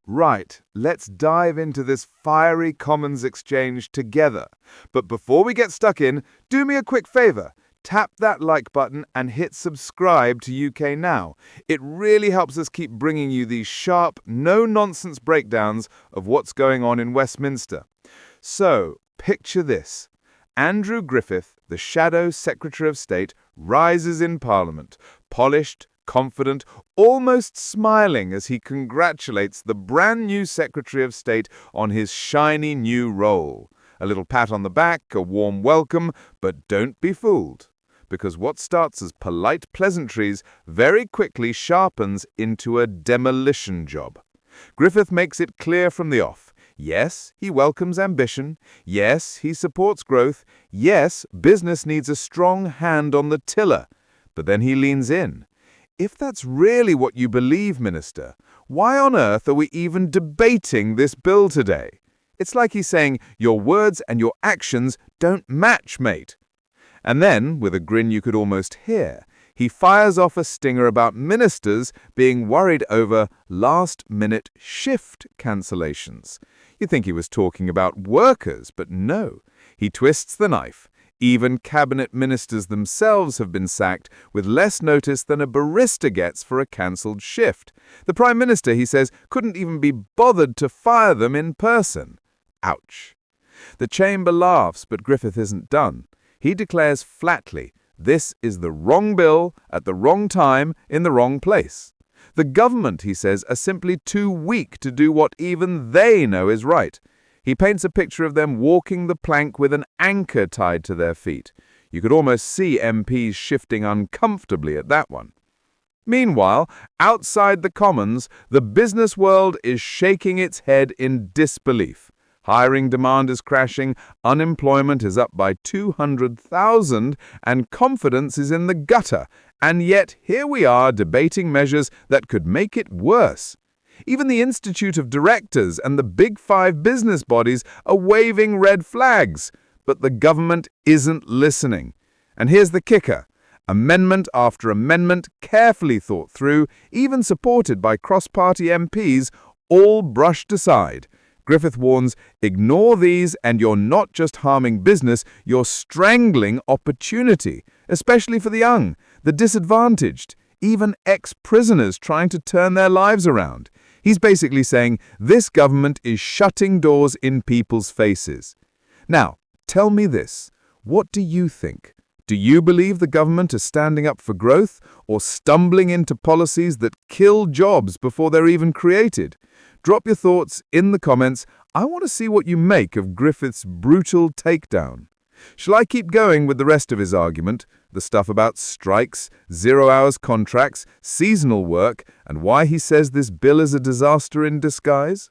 Right, let's dive into this fiery Commons exchange together. But before we get stuck in, do me a quick favor. Tap that like button and hit subscribe to UK Now. It really helps us keep bringing you these sharp, no-nonsense breakdowns of what's going on in Westminster. So, picture this. Andrew Griffith, the Shadow Secretary of State, rises in Parliament, polished, confident, almost smiling as he congratulates the brand new Secretary of State on his shiny new role. A little pat on the back, a warm welcome, but don't be fooled, because what starts as polite pleasantries very quickly sharpens into a demolition job. Griffith makes it clear from the off. Yes, he welcomes ambition. Yes, he supports growth. Yes, business needs a strong hand on the tiller. But then he leans in. If that's really what you believe, Minister, why on earth are we even debating this bill today? It's like he's saying, your words and your actions don't match, mate. And then, with a grin you could almost hear, he fires off a stinger about ministers being worried over last-minute shift cancellations. You'd think he was talking about workers, but no. He twists the knife. Even cabinet ministers themselves have been sacked with less notice than a barista gets for a cancelled shift. The Prime Minister, he says, couldn't even be bothered to fire them in person. Ouch. The chamber laughs, but Griffith isn't done. He declares flatly, this is the wrong bill at the wrong time in the wrong place. The government, he says, are simply too weak to do what even they know is right. He paints a picture of them walking the plank with an anchor tied to their feet. You could almost see MPs shifting uncomfortably at that one. Meanwhile, outside the Commons, the business world is shaking its head in disbelief. Hiring demand is crashing, unemployment is up by 200,000, and confidence is in the gutter. And yet, here we are debating measures that could make it worse. Even the Institute of Directors and the Big Five business bodies are waving red flags. But the government isn't listening. And here's the kicker. Amendment after amendment, carefully thought through, even supported by cross-party MPs, all brushed aside. Griffith warns, ignore these and you're not just harming business, you're strangling opportunity, especially for the young, the disadvantaged, even ex-prisoners trying to turn their lives around. He's basically saying this government is shutting doors in people's faces. Now, tell me this. What do you think? Do you believe the government is standing up for growth or stumbling into policies that kill jobs before they're even created? Drop your thoughts in the comments. I want to see what you make of Griffith's brutal takedown. Shall I keep going with the rest of his argument? The stuff about strikes, 0-hours contracts, seasonal work, and why he says this bill is a disaster in disguise?